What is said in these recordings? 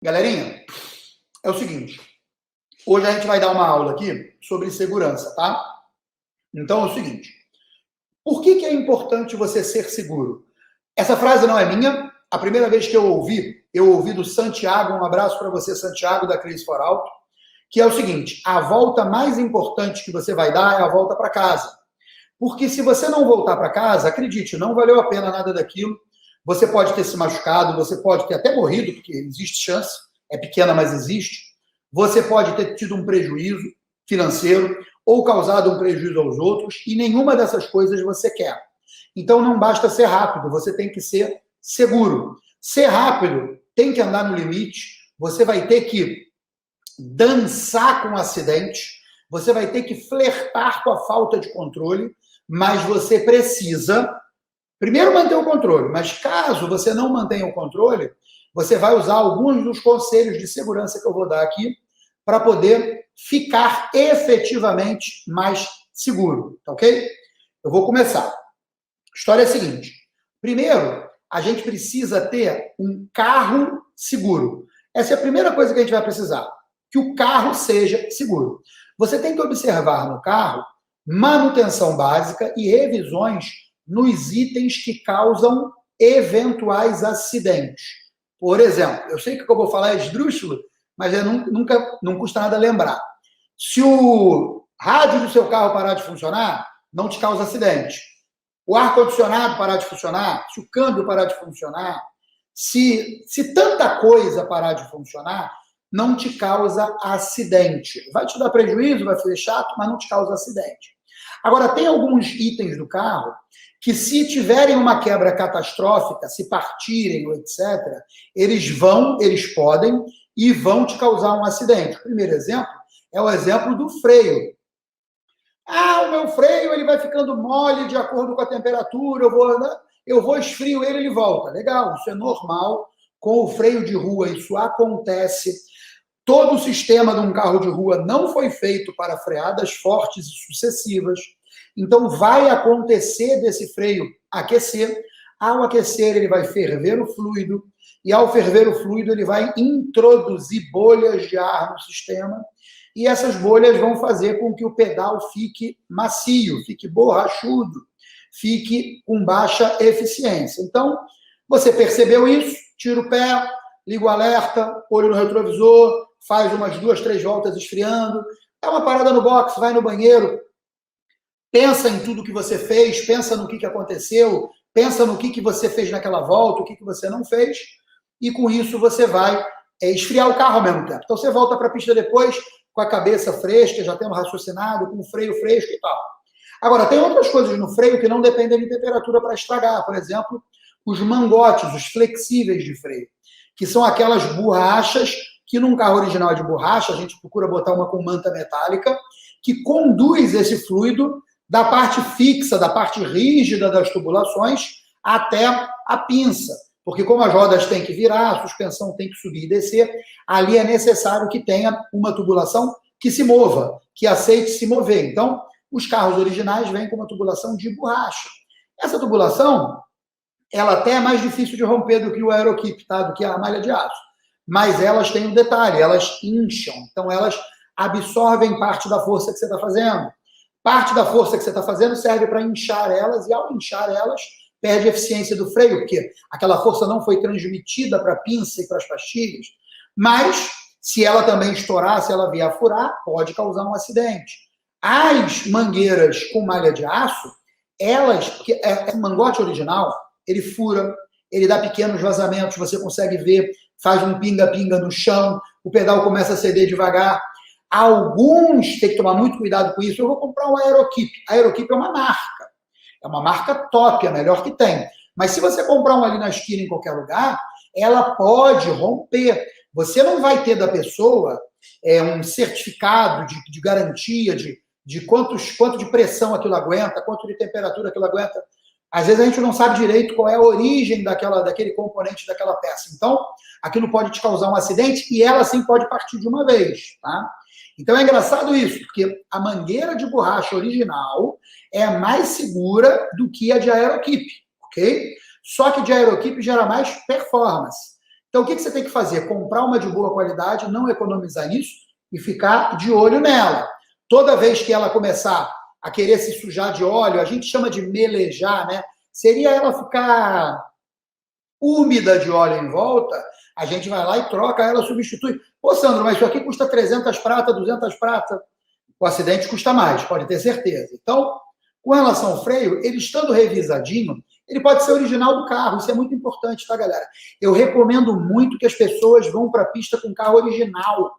Galerinha, é o seguinte. Hoje a gente vai dar uma aula aqui sobre segurança, tá? Então é o seguinte. Por que é importante você ser seguro? Essa frase não é minha. A primeira vez que eu ouvi do Santiago, um abraço para você, Santiago, da Cris for Auto, que é o seguinte: a volta mais importante que você vai dar é a volta para casa. Porque se você não voltar para casa, acredite, não valeu a pena nada daquilo. Você pode ter se machucado, você pode ter até morrido, porque existe chance, é pequena, mas existe. Você pode ter tido um prejuízo financeiro ou causado um prejuízo aos outros, e nenhuma dessas coisas você quer. Então não basta ser rápido, você tem que ser seguro. Ser rápido tem que andar no limite, você vai ter que dançar com o acidente, você vai ter que flertar com a falta de controle, mas você precisa primeiro manter o controle, mas caso você não mantenha o controle, você vai usar alguns dos conselhos de segurança que eu vou dar aqui para poder ficar efetivamente mais seguro, tá ok? Eu vou começar. A história é a seguinte. Primeiro, a gente precisa ter um carro seguro. Essa é a primeira coisa que a gente vai precisar, que o carro seja seguro. Você tem que observar no carro manutenção básica e revisões nos itens que causam eventuais acidentes. Por exemplo, eu sei que o que eu vou falar é esdrúxulo, mas não custa nada lembrar. Se o rádio do seu carro parar de funcionar, não te causa acidente. O ar-condicionado parar de funcionar, se o câmbio parar de funcionar, se tanta coisa parar de funcionar, não te causa acidente. Vai te dar prejuízo, vai ser chato, mas não te causa acidente. Agora, tem alguns itens do carro que, se tiverem uma quebra catastrófica, se partirem, etc., eles podem e vão te causar um acidente. O primeiro exemplo é o exemplo do freio. Ah, o meu freio ele vai ficando mole de acordo com a temperatura, eu vou esfrio ele volta. Legal, isso é normal. Com o freio de rua isso acontece. Todo o sistema de um carro de rua não foi feito para freadas fortes e sucessivas. Então, vai acontecer desse freio aquecer. Ao aquecer, ele vai ferver o fluido. E ao ferver o fluido, ele vai introduzir bolhas de ar no sistema. E essas bolhas vão fazer com que o pedal fique macio, fique borrachudo, fique com baixa eficiência. Então, você percebeu isso, tira o pé, liga o alerta, olho no retrovisor, faz umas 2, 3 voltas esfriando, dá uma parada no box, vai no banheiro, pensa em tudo que você fez, pensa no que aconteceu, pensa no que você fez naquela volta, o que você não fez, e com isso você vai esfriar o carro ao mesmo tempo. Então você volta para a pista depois com a cabeça fresca, já tendo raciocinado, com o freio fresco e tal. Agora, tem outras coisas no freio que não dependem de temperatura para estragar. Por exemplo, os mangotes, os flexíveis de freio, que são aquelas borrachas que num carro original de borracha, a gente procura botar uma com manta metálica, que conduz esse fluido da parte fixa, da parte rígida das tubulações até a pinça. Porque como as rodas têm que virar, a suspensão tem que subir e descer, ali é necessário que tenha uma tubulação que se mova, que aceite se mover. Então, os carros originais vêm com uma tubulação de borracha. Essa tubulação, ela até é mais difícil de romper do que o aerokeep, tá? Do que a malha de aço. Mas elas têm um detalhe, elas incham. Então, elas absorvem parte da força que você está fazendo. Parte da força que você está fazendo serve para inchar elas, e ao inchar elas, perde a eficiência do freio, porque aquela força não foi transmitida para a pinça e para as pastilhas. Mas, se ela também estourar, se ela vier a furar, pode causar um acidente. As mangueiras com malha de aço, elas, porque o mangote original, ele fura, ele dá pequenos vazamentos, você consegue ver, faz um pinga-pinga no chão, o pedal começa a ceder devagar. Alguns têm que tomar muito cuidado com isso. Eu vou comprar um aerokeep. A aerokeep é uma marca top, a melhor que tem. Mas se você comprar um ali na esquina em qualquer lugar, ela pode romper. Você não vai ter da pessoa um certificado de garantia de quanto de pressão aquilo aguenta, quanto de temperatura aquilo aguenta. Às vezes a gente não sabe direito qual é a origem daquele componente daquela peça. Então, aquilo pode te causar um acidente e ela sim pode partir de uma vez, tá? Então é engraçado isso, porque a mangueira de borracha original é mais segura do que a de aerokeep, ok? Só que de aerokeep gera mais performance. Então, o que você tem que fazer? Comprar uma de boa qualidade, não economizar nisso e ficar de olho nela. Toda vez que ela começar a querer se sujar de óleo, a gente chama de melejar, né? Seria ela ficar úmida de óleo em volta, a gente vai lá e troca ela, substitui. Ô, Sandro, mas isso aqui custa 300 prata, 200 prata. O acidente custa mais, pode ter certeza. Então, com relação ao freio, ele estando revisadinho, ele pode ser original do carro. Isso é muito importante, tá, galera? Eu recomendo muito que as pessoas vão para a pista com carro original.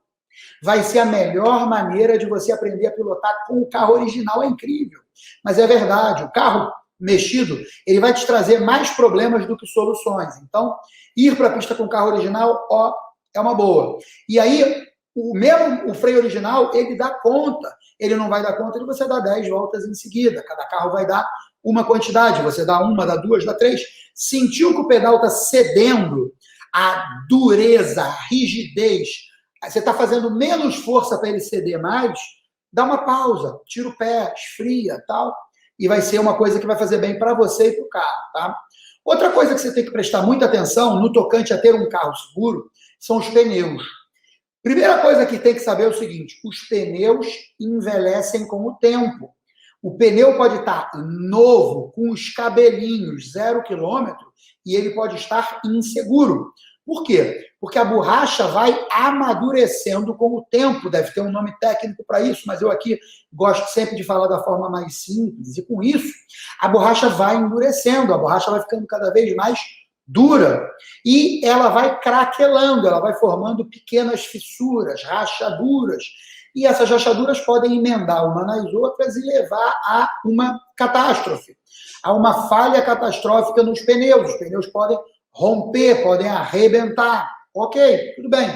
Vai ser a melhor maneira de você aprender a pilotar com o carro original. É incrível. Mas é verdade, o carro mexido, ele vai te trazer mais problemas do que soluções. Então, ir para a pista com o carro original, ó, é uma boa. E aí, o freio original, ele dá conta. Ele não vai dar conta de você dar 10 voltas em seguida. Cada carro vai dar uma quantidade. Você dá uma, dá duas, dá três. Sentiu que o pedal está cedendo a dureza, a rigidez, você está fazendo menos força para ele ceder mais, dá uma pausa, tira o pé, esfria, tal, e vai ser uma coisa que vai fazer bem para você e para o carro, tá? Outra coisa que você tem que prestar muita atenção no tocante a ter um carro seguro são os pneus. Primeira coisa que tem que saber é o seguinte, os pneus envelhecem com o tempo. O pneu pode estar novo, com os cabelinhos, 0 quilômetro, e ele pode estar inseguro. Por quê? Porque a borracha vai amadurecendo com o tempo, deve ter um nome técnico para isso, mas eu aqui gosto sempre de falar da forma mais simples, e com isso, a borracha vai endurecendo, a borracha vai ficando cada vez mais dura, e ela vai craquelando, ela vai formando pequenas fissuras, rachaduras, e essas rachaduras podem emendar uma nas outras e levar a uma catástrofe, a uma falha catastrófica nos pneus. Os pneus podem romper, podem arrebentar. Ok, tudo bem. O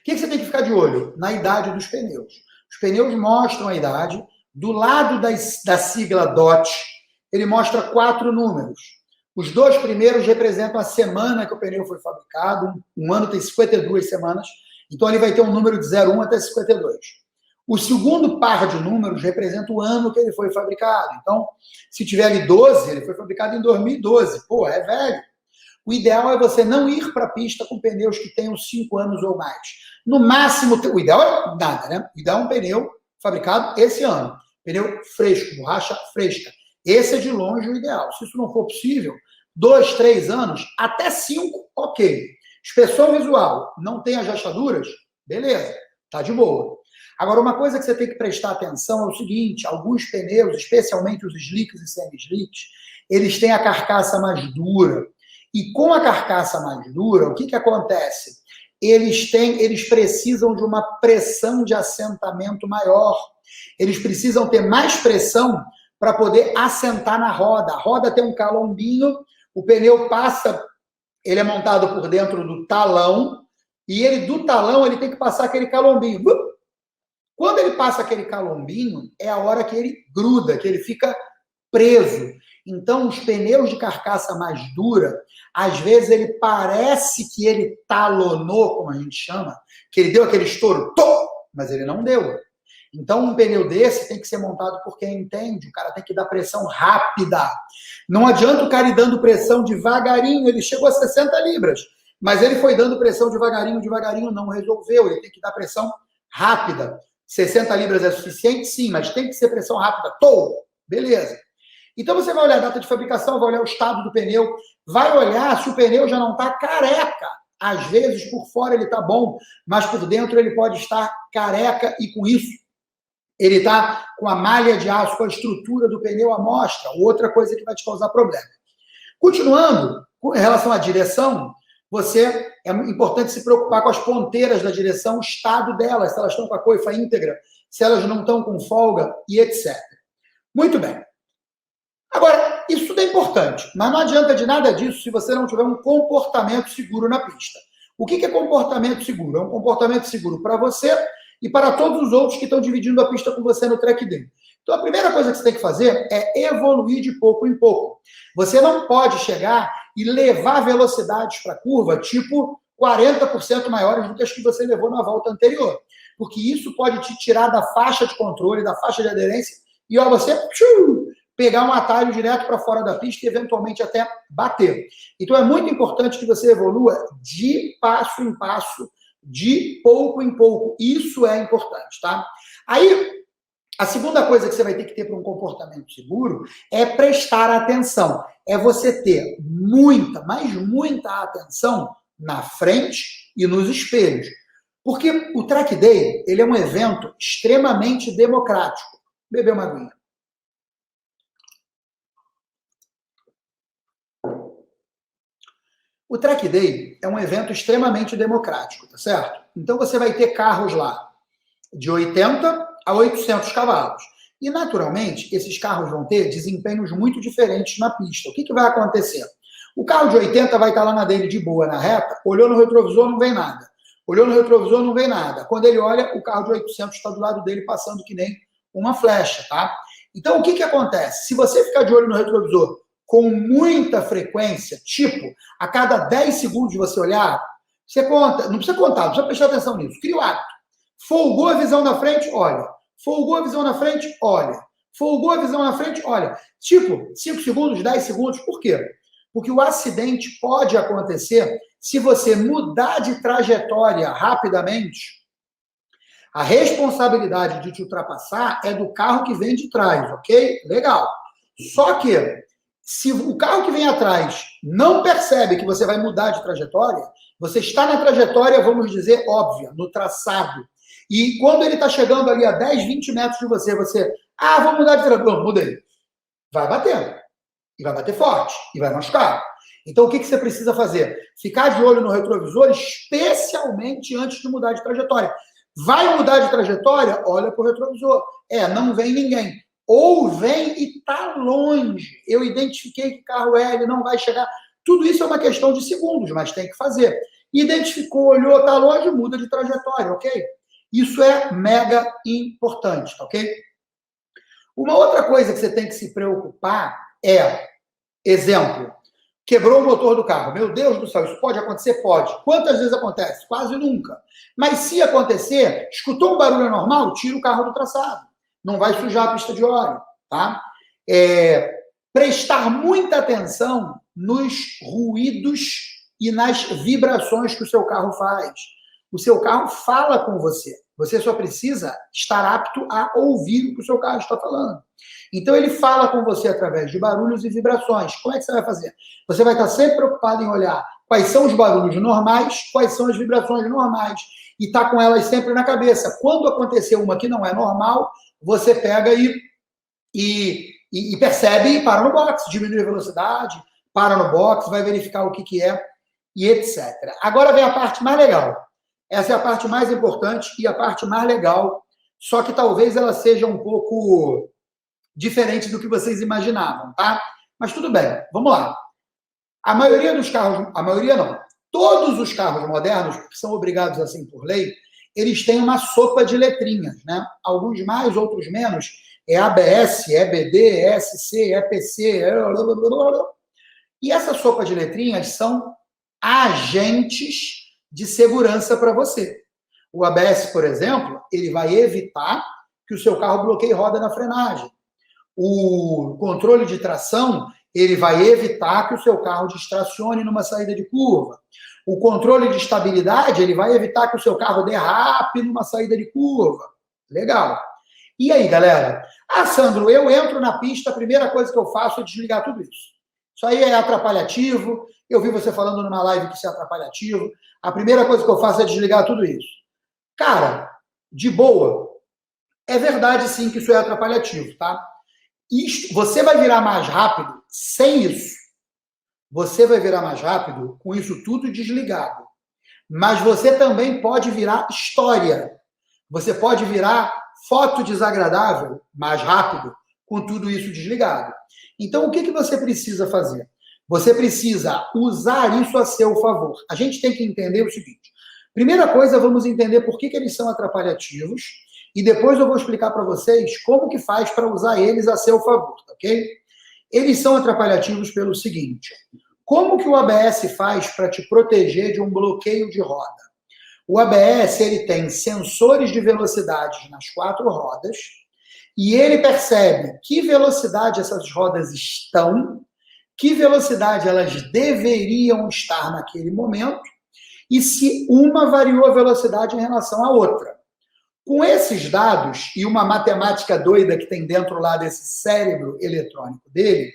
que você tem que ficar de olho? Na idade dos pneus. Os pneus mostram a idade. Do lado da sigla DOT, ele mostra 4 números. Os 2 primeiros representam a semana que o pneu foi fabricado. Um ano tem 52 semanas. Então, ele vai ter um número de 01 até 52. O segundo par de números representa o ano que ele foi fabricado. Então, se tiver ali 12, ele foi fabricado em 2012. Pô, é velho. O ideal é você não ir para a pista com pneus que tenham 5 anos ou mais. No máximo, o ideal é nada, né? O ideal é um pneu fabricado esse ano. Pneu fresco, borracha fresca. Esse é de longe o ideal. Se isso não for possível, 2, 3 anos, até 5, ok. Inspeção visual, não tem as rachaduras? Beleza, tá de boa. Agora, uma coisa que você tem que prestar atenção é o seguinte, alguns pneus, especialmente os slicks e semi-slicks, eles têm a carcaça mais dura. E com a carcaça mais dura, o que acontece? Eles precisam de uma pressão de assentamento maior. Eles precisam ter mais pressão para poder assentar na roda. A roda tem um calombinho, o pneu passa, ele é montado por dentro do talão, e do talão ele tem que passar aquele calombinho. Quando ele passa aquele calombinho, é a hora que ele gruda, que ele fica preso. Então, os pneus de carcaça mais dura, às vezes ele parece que ele talonou, como a gente chama, que ele deu aquele estouro, mas ele não deu. Então, um pneu desse tem que ser montado por quem entende, o cara tem que dar pressão rápida. Não adianta o cara ir dando pressão devagarinho, ele chegou a 60 libras, mas ele foi dando pressão devagarinho, não resolveu, ele tem que dar pressão rápida. 60 libras é suficiente? Sim, mas tem que ser pressão rápida. Beleza. Então você vai olhar a data de fabricação, vai olhar o estado do pneu, vai olhar se o pneu já não está careca. Às vezes, por fora ele está bom, mas por dentro ele pode estar careca e com isso ele está com a malha de aço, com a estrutura do pneu à mostra. Outra coisa que vai te causar problema. Continuando, com relação à direção, é importante se preocupar com as ponteiras da direção, o estado delas, se elas estão com a coifa íntegra, se elas não estão com folga e etc. Muito bem. Agora, isso tudo é importante, mas não adianta de nada disso se você não tiver um comportamento seguro na pista. O que é comportamento seguro? É um comportamento seguro para você e para todos os outros que estão dividindo a pista com você no track day. Então, a primeira coisa que você tem que fazer é evoluir de pouco em pouco. Você não pode chegar e levar velocidades para a curva tipo 40% maiores do que as que você levou na volta anterior, porque isso pode te tirar da faixa de controle, da faixa de aderência, e ó, você pegar um atalho direto para fora da pista e eventualmente até bater. Então é muito importante que você evolua de passo em passo, de pouco em pouco. Isso é importante, tá? Aí, a segunda coisa que você vai ter que ter para um comportamento seguro é prestar atenção. É você ter muita, mas muita atenção na frente e nos espelhos. Porque o Track Day, ele é um evento extremamente democrático. Beber uma aguinha. O Track Day é um evento extremamente democrático, tá certo? Então você vai ter carros lá de 80 a 800 cavalos. E, naturalmente, esses carros vão ter desempenhos muito diferentes na pista. O que vai acontecer? O carro de 80 vai estar lá na dele de boa, na reta, olhou no retrovisor, não vem nada. Olhou no retrovisor, não vem nada. Quando ele olha, o carro de 800 está do lado dele, passando que nem uma flecha, tá? Então, o que acontece? Se você ficar de olho no retrovisor com muita frequência, tipo, a cada 10 segundos você olhar, você conta, não precisa contar, não precisa prestar atenção nisso, cria o hábito. Folgou a visão na frente, olha. Folgou a visão na frente, olha. Folgou a visão na frente, olha. Tipo, 5 segundos, 10 segundos, por quê? Porque o acidente pode acontecer se você mudar de trajetória rapidamente. A responsabilidade de te ultrapassar é do carro que vem de trás, ok? Legal. Só que, se o carro que vem atrás não percebe que você vai mudar de trajetória, você está na trajetória, vamos dizer, óbvia, no traçado. E quando ele está chegando ali a 10, 20 metros de você, vou mudar de trajetória. Não, mudei. Vai bater. E vai bater forte. E vai machucar. Então, o que você precisa fazer? Ficar de olho no retrovisor, especialmente antes de mudar de trajetória. Vai mudar de trajetória? Olha para o retrovisor. Não vem ninguém. Ou vem e está longe. Eu identifiquei que carro é, ele não vai chegar. Tudo isso é uma questão de segundos, mas tem que fazer. Identificou, olhou, está longe, muda de trajetória, ok? Isso é mega importante, ok? Uma outra coisa que você tem que se preocupar é, exemplo, quebrou o motor do carro. Meu Deus do céu, isso pode acontecer? Pode. Quantas vezes acontece? Quase nunca. Mas se acontecer, escutou um barulho anormal, tira o carro do traçado. Não vai sujar a pista de óleo, tá? Prestar muita atenção nos ruídos e nas vibrações que o seu carro faz. O seu carro fala com você. Você só precisa estar apto a ouvir o que o seu carro está falando. Então, ele fala com você através de barulhos e vibrações. Como é que você vai fazer? Você vai estar sempre preocupado em olhar quais são os barulhos normais, quais são as vibrações normais. E estar com elas sempre na cabeça. Quando acontecer uma que não é normal, você pega e percebe e para no box, diminui a velocidade, para no box, vai verificar o que é e etc. Agora vem a parte mais legal. Essa é a parte mais importante e a parte mais legal, só que talvez ela seja um pouco diferente do que vocês imaginavam, tá? Mas tudo bem, vamos lá. A maioria dos carros, a maioria não, todos os carros modernos, que são obrigados assim por lei, eles têm uma sopa de letrinhas, né? Alguns mais, outros menos. É ABS, EBD, ESC, EPC, e essa sopa de letrinhas são agentes de segurança para você. O ABS, por exemplo, ele vai evitar que o seu carro bloqueie roda na frenagem. O controle de tração, ele vai evitar que o seu carro distracione numa saída de curva. O controle de estabilidade, ele vai evitar que o seu carro derrape numa saída de curva. Legal. E aí, galera? Sandro, eu entro na pista, a primeira coisa que eu faço é desligar tudo isso. Isso aí é atrapalhativo. Eu vi você falando numa live que isso é atrapalhativo. A primeira coisa que eu faço é desligar tudo isso. Cara, de boa. É verdade, sim, que isso é atrapalhativo, tá? Você vai virar mais rápido sem isso. Você vai virar mais rápido com isso tudo desligado. Mas você também pode virar história. Você pode virar foto desagradável mais rápido com tudo isso desligado. Então, o que você precisa fazer? Você precisa usar isso a seu favor. A gente tem que entender o seguinte. Primeira coisa, vamos entender por que eles são atrapalhativos e depois eu vou explicar para vocês como que faz para usar eles a seu favor, ok? Eles são atrapalhativos pelo seguinte. Como que o ABS faz para te proteger de um bloqueio de roda? O ABS ele tem sensores de velocidade nas 4 rodas e ele percebe que velocidade essas rodas estão, que velocidade elas deveriam estar naquele momento, e se uma variou a velocidade em relação à outra. Com esses dados e uma matemática doida que tem dentro lá desse cérebro eletrônico dele,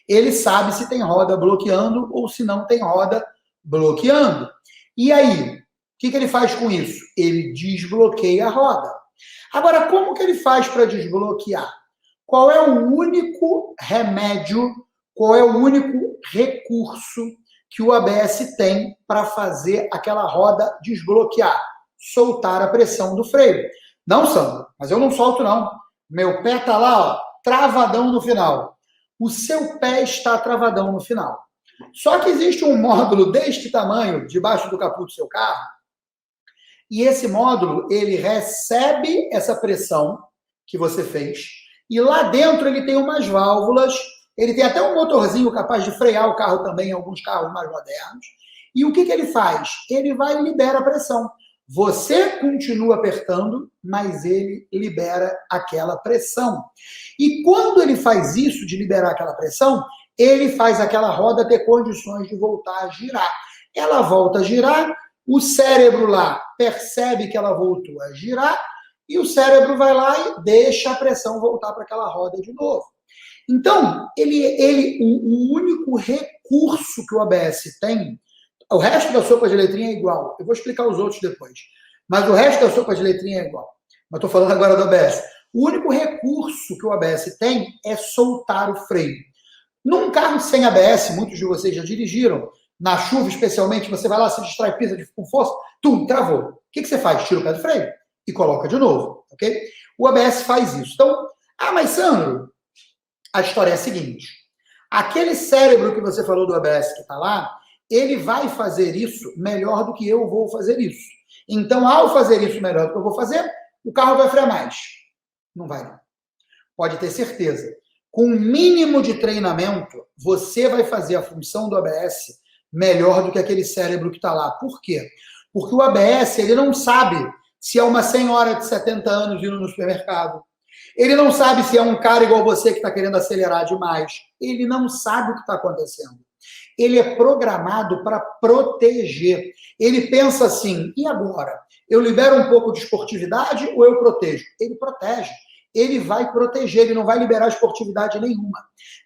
ele sabe se tem roda bloqueando ou se não tem roda bloqueando. E aí, o que ele faz com isso? Ele desbloqueia a roda. Agora, como que ele faz para desbloquear? Qual é o único remédio, qual é o único recurso que o ABS tem para fazer aquela roda desbloquear? Soltar a pressão do freio. Não, Sandro, mas eu não solto, não. Meu pé está lá, ó, travadão no final. O seu pé está travadão no final. Só que existe um módulo deste tamanho, debaixo do capô do seu carro, e esse módulo, ele recebe essa pressão que você fez, e lá dentro ele tem umas válvulas, ele tem até um motorzinho capaz de frear o carro também, em alguns carros mais modernos. E o que ele faz? Ele vai e libera a pressão. Você continua apertando, mas ele libera aquela pressão. E quando ele faz isso, de liberar aquela pressão, ele faz aquela roda ter condições de voltar a girar. Ela volta a girar, o cérebro lá percebe que ela voltou a girar, e o cérebro vai lá e deixa a pressão voltar para aquela roda de novo. Então, o único recurso que o ABS tem, o resto da sopa de letrinha é igual. Eu vou explicar os outros depois. Mas o resto da sopa de letrinha é igual. Mas estou falando agora do ABS. O único recurso que o ABS tem é soltar o freio. Num carro sem ABS, muitos de vocês já dirigiram, na chuva especialmente, você vai lá, se distrai, pisa com força, travou. O que você faz? Tira o pé do freio e coloca de novo, ok? O ABS faz isso. Então, mas Sandro, a história é a seguinte. Aquele cérebro que você falou do ABS que está lá, ele vai fazer isso melhor do que eu vou fazer isso. Então, ao fazer isso melhor do que eu vou fazer, o carro vai frear mais. Não vai, não. Pode ter certeza. Com o mínimo de treinamento, você vai fazer a função do ABS melhor do que aquele cérebro que está lá. Por quê? Porque o ABS, ele não sabe se é uma senhora de 70 anos indo no supermercado. Ele não sabe se é um cara igual você que está querendo acelerar demais. Ele não sabe o que está acontecendo. Ele é programado para proteger. Ele pensa assim, e agora? Eu libero um pouco de esportividade ou eu protejo? Ele protege. Ele vai proteger, ele não vai liberar esportividade nenhuma.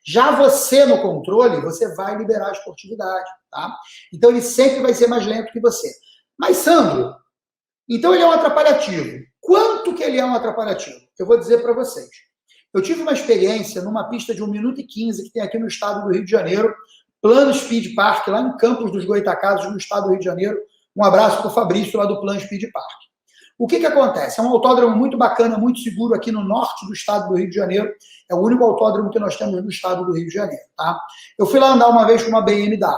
Já você no controle, você vai liberar esportividade, tá? Então ele sempre vai ser mais lento que você. Mas, Sandro, então ele é um atrapalhativo. Quanto que ele é um atrapalhativo? Eu vou dizer para vocês. Eu tive uma experiência numa pista de 1 minuto e 15 que tem aqui no estado do Rio de Janeiro, Plano Speed Park, lá em Campos dos Goytacazes, no estado do Rio de Janeiro. Um abraço para o Fabrício, lá do Plano Speed Park. O que acontece? É um autódromo muito bacana, muito seguro aqui no norte do estado do Rio de Janeiro. É o único autódromo que nós temos no estado do Rio de Janeiro, tá? Eu fui lá andar uma vez com uma BMW.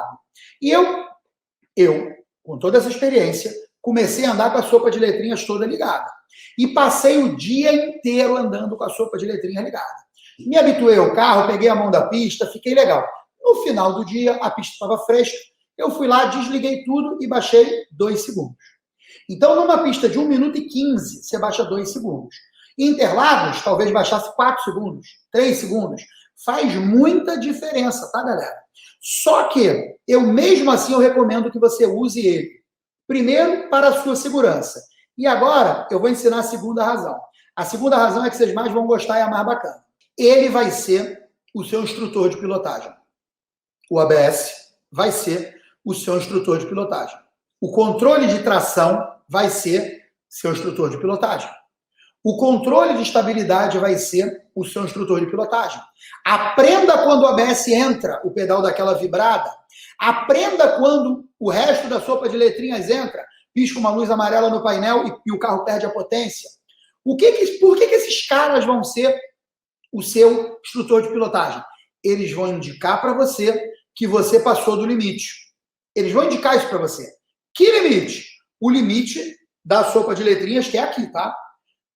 E eu, com toda essa experiência, comecei a andar com a sopa de letrinhas toda ligada. E passei o dia inteiro andando com a sopa de letrinhas ligada. Me habituei ao carro, peguei a mão da pista, fiquei legal. No final do dia, a pista estava fresca, eu fui lá, desliguei tudo e baixei 2 segundos. Então, numa pista de 1 minuto e 15, você baixa 2 segundos. Em Interlagos, talvez baixasse 4 segundos, 3 segundos. Faz muita diferença, tá, galera? Só que, mesmo assim, eu recomendo que você use ele. Primeiro, para a sua segurança. E agora, eu vou ensinar a segunda razão. A segunda razão é que vocês mais vão gostar e é a mais bacana. Ele vai ser o seu instrutor de pilotagem. O ABS vai ser o seu instrutor de pilotagem. O controle de tração vai ser seu instrutor de pilotagem. O controle de estabilidade vai ser o seu instrutor de pilotagem. Aprenda quando o ABS entra, o pedal daquela vibrada. Aprenda quando o resto da sopa de letrinhas entra, pisca uma luz amarela no painel e o carro perde a potência. Por que esses caras vão ser o seu instrutor de pilotagem? Eles vão indicar para você que você passou do limite. Eles vão indicar isso para você. Que limite? O limite da sopa de letrinhas, que é aqui, tá?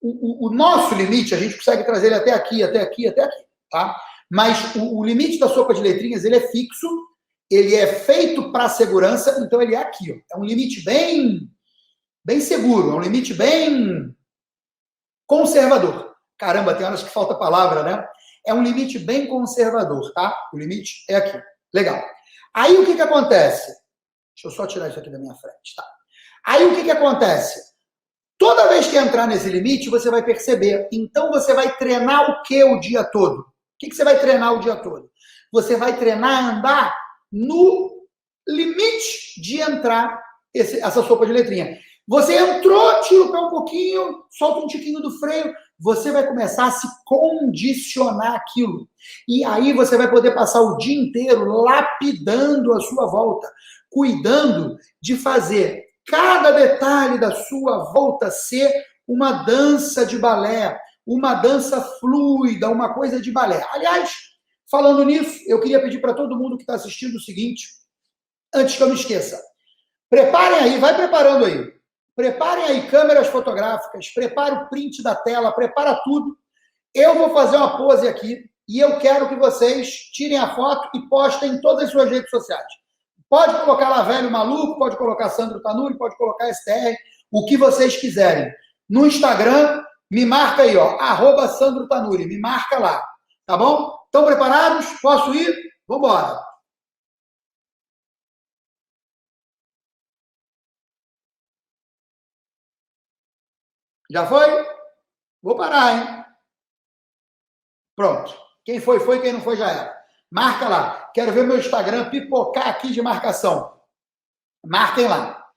O nosso limite, a gente consegue trazer ele até aqui, até aqui, até aqui, tá? Mas o limite da sopa de letrinhas, ele é fixo, ele é feito para segurança, então ele é aqui, ó. É um limite bem seguro, é um limite bem conservador. Caramba, tem horas que falta palavra, né? É um limite bem conservador, tá? O limite é aqui. Legal. Aí o que acontece? Deixa eu só tirar isso aqui da minha frente, tá? Aí o que acontece? Toda vez que entrar nesse limite, você vai perceber. Então você vai treinar o que o dia todo? O que você vai treinar o dia todo? Você vai treinar a andar no limite de entrar essa sopa de letrinha. Você entrou, tira o pé um pouquinho, solta um tiquinho do freio, você vai começar a se condicionar aquilo. E aí você vai poder passar o dia inteiro lapidando a sua volta, cuidando de fazer cada detalhe da sua volta ser uma dança de balé, uma dança fluida, uma coisa de balé. Aliás, falando nisso, eu queria pedir para todo mundo que está assistindo o seguinte, antes que eu me esqueça. Preparem aí, vai preparando aí. Preparem aí câmeras fotográficas, prepare o print da tela, prepara tudo. Eu vou fazer uma pose aqui e eu quero que vocês tirem a foto e postem em todas as suas redes sociais. Pode colocar lá Velho Maluco, pode colocar Sandro Tanuri, pode colocar STR, o que vocês quiserem. No Instagram, me marca aí, ó, @Sandro Tanuri, me marca lá, tá bom? Estão preparados? Posso ir? Vamos embora. Já foi? Vou parar, hein? Pronto. Quem foi, foi. Quem não foi, já era. Marca lá. Quero ver meu Instagram pipocar aqui de marcação. Marquem lá.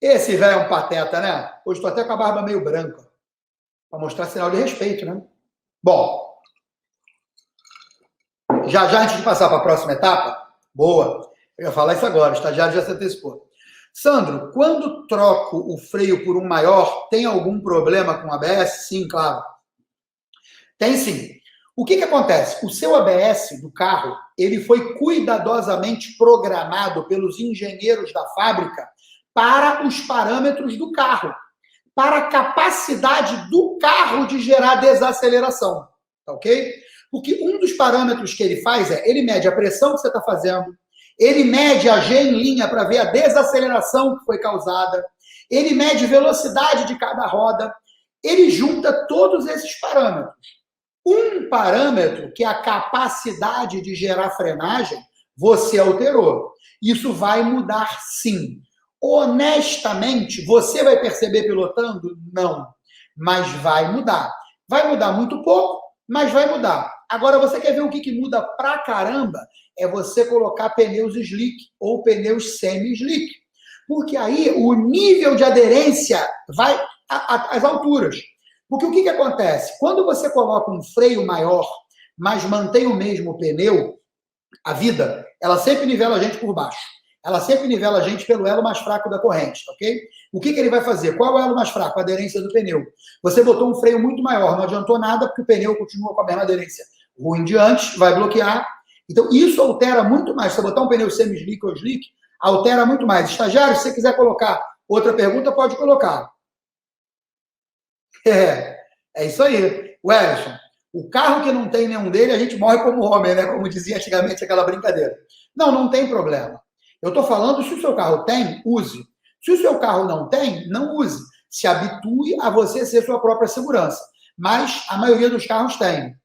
Esse velho é um pateta, né? Hoje estou até com a barba meio branca. Para mostrar sinal de respeito, né? Bom. Já antes de passar para a próxima etapa, boa. Eu ia falar isso agora. O estagiário já se antecipou. Sandro, quando troco o freio por um maior, tem algum problema com o ABS? Sim, claro. Tem sim. O que acontece? O seu ABS do carro, ele foi cuidadosamente programado pelos engenheiros da fábrica para os parâmetros do carro, para a capacidade do carro de gerar desaceleração, tá ok? Porque um dos parâmetros que ele faz ele mede a pressão que você está fazendo, ele mede a G em linha para ver a desaceleração que foi causada, ele mede velocidade de cada roda, ele junta todos esses parâmetros. Um parâmetro, que é a capacidade de gerar frenagem, você alterou. Isso vai mudar sim. Honestamente, você vai perceber pilotando? Não. Mas vai mudar. Vai mudar muito pouco, mas vai mudar. Agora, você quer ver o que muda pra caramba? É você colocar pneus slick ou pneus semi-slick. Porque aí o nível de aderência vai às alturas. Porque o que acontece? Quando você coloca um freio maior, mas mantém o mesmo pneu, a vida, ela sempre nivela a gente por baixo. Ela sempre nivela a gente pelo elo mais fraco da corrente, ok? O que ele vai fazer? Qual é o elo mais fraco? A aderência do pneu. Você botou um freio muito maior, não adiantou nada, porque o pneu continua com a mesma aderência ruim de antes, vai bloquear. Então, isso altera muito mais. Se você botar um pneu semi-slick ou slick, altera muito mais. Estagiário, se você quiser colocar outra pergunta, pode colocar. É isso aí. Wellington, o carro que não tem nenhum dele, a gente morre como homem, né? Como dizia antigamente aquela brincadeira. Não tem problema. Eu estou falando, se o seu carro tem, use. Se o seu carro não tem, não use. Se habitue a você ser sua própria segurança. Mas a maioria dos carros tem.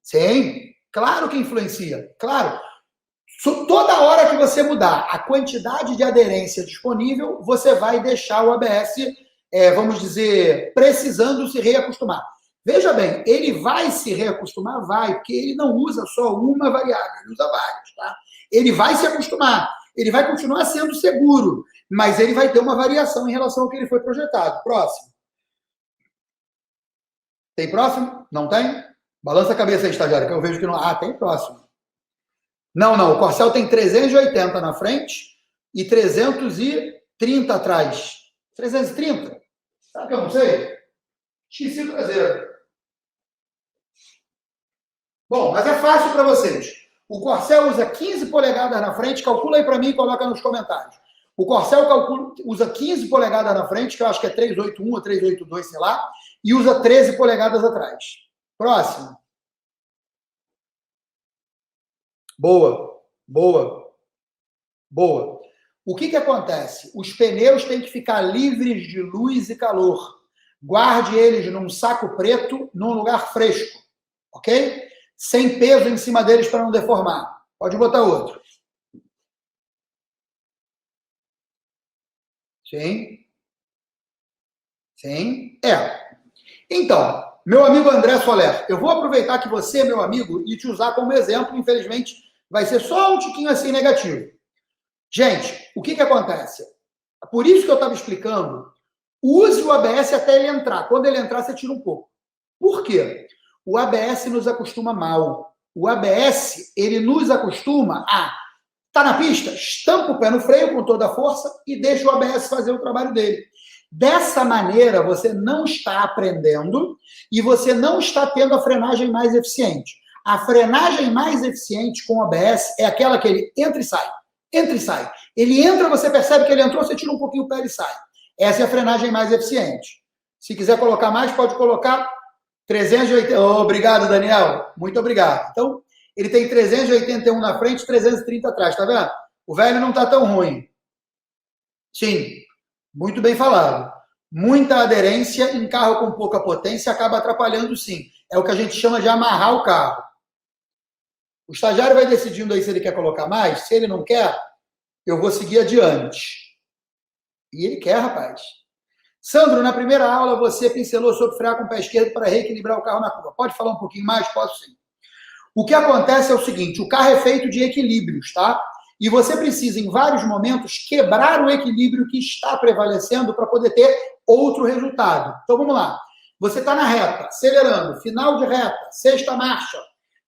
Sim, claro que influencia. Claro. Toda hora que você mudar a quantidade de aderência disponível, você vai deixar o ABS, vamos dizer, precisando se reacostumar. Veja bem, ele vai se reacostumar? Vai, porque ele não usa só uma variável, ele usa várias, tá? Ele vai se acostumar, ele vai continuar sendo seguro, mas ele vai ter uma variação em relação ao que ele foi projetado. Próximo. Tem próximo? Não tem? Balança a cabeça aí, estagiário, que eu vejo que não... Ah, tem próximo. Não, o Corcel tem 380 na frente e 330 atrás. 330? Sabe que eu não sei? Esqueci o traseiro. Bom, mas é fácil para vocês. O Corcel usa 15 polegadas na frente, calcula aí para mim e coloca nos comentários. O Corcel usa 15 polegadas na frente, que eu acho que é 381 ou 382, sei lá, e usa 13 polegadas atrás. Próximo. Boa. O que acontece? Os pneus têm que ficar livres de luz e calor. guarde eles num saco preto, num lugar fresco, ok? Sem peso em cima deles para não deformar. Pode botar outro. Sim. Sim. Então, meu amigo André Soler, eu vou aproveitar que você é meu amigo e te usar como exemplo. Infelizmente, vai ser só um tiquinho assim negativo. Gente, o que acontece? Por isso que eu estava explicando, use o ABS até ele entrar. Quando ele entrar, você tira um pouco. Por quê? O ABS nos acostuma mal. O ABS, ele nos acostuma a tá na pista, estampa o pé no freio com toda a força e deixa o ABS fazer o trabalho dele. Dessa maneira, você não está aprendendo e você não está tendo a frenagem mais eficiente. A frenagem mais eficiente com o ABS é aquela que ele entra e sai. Entra e sai. Ele entra, você percebe que ele entrou, você tira um pouquinho o pé e sai. Essa é a frenagem mais eficiente. Se quiser colocar mais, pode colocar 380. Oh, obrigado, Daniel. Muito obrigado. Então, ele tem 381 na frente, 330 atrás, tá vendo? O velho não tá tão ruim. Sim, muito bem falado. Muita aderência em carro com pouca potência acaba atrapalhando, sim. É o que a gente chama de amarrar o carro. O estagiário vai decidindo aí se ele quer colocar mais. Se ele não quer, eu vou seguir adiante. E ele quer, rapaz. Sandro, na primeira aula você pincelou sobre frear com o pé esquerdo para reequilibrar o carro na curva. Pode falar um pouquinho mais? Posso sim. O que acontece é o seguinte, o carro é feito de equilíbrios, tá? E você precisa, em vários momentos, quebrar o equilíbrio que está prevalecendo para poder ter outro resultado. Então, vamos lá. Você está na reta, acelerando, final de reta, sexta marcha.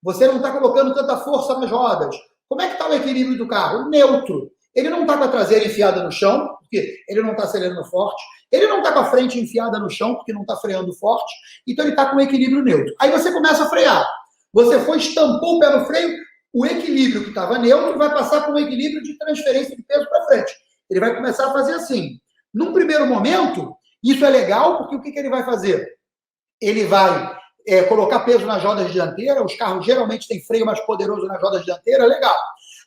Você não está colocando tanta força nas rodas. Como é que está o equilíbrio do carro? Neutro. Ele não está com a traseira enfiada no chão, porque ele não está acelerando forte. Ele não está com a frente enfiada no chão, porque não está freando forte. Então, ele está com o equilíbrio neutro. Aí você começa a frear. Você foi, estampou o pé no freio, o equilíbrio que estava neutro vai passar para um equilíbrio de transferência de peso para frente. Ele vai começar a fazer assim. Num primeiro momento, isso é legal, porque o que ele vai fazer? Ele vai colocar peso nas rodas dianteiras, os carros geralmente têm freio mais poderoso nas rodas dianteiras, legal.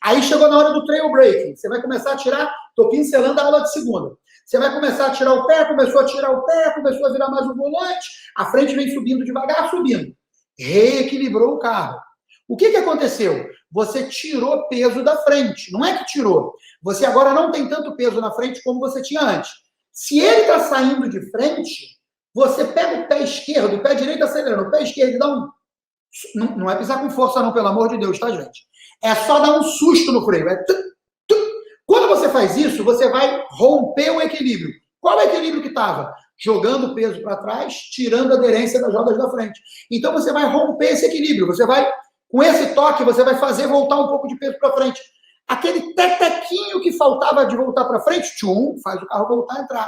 Aí chegou na hora do trail braking, você vai começar a tirar, estou pincelando a aula de segunda. Você vai começar a tirar o pé, começou a tirar o pé, começou a virar mais o volante, a frente vem subindo devagar, subindo. Reequilibrou o carro. O que aconteceu? Você tirou peso da frente. Não é que tirou. Você agora não tem tanto peso na frente como você tinha antes. Se ele está saindo de frente, você pega o pé esquerdo, o pé direito acelerando, o pé esquerdo e dá um... Não é pisar com força não, pelo amor de Deus, tá, gente? É só dar um susto no freio. Quando você faz isso, você vai romper o equilíbrio. Qual é o equilíbrio que estava? Jogando o peso para trás, tirando a aderência das rodas da frente. Então, você vai romper esse equilíbrio. Você vai, com esse toque, você vai fazer voltar um pouco de peso para frente. Aquele tetequinho que faltava de voltar para frente, tchum, faz o carro voltar a entrar.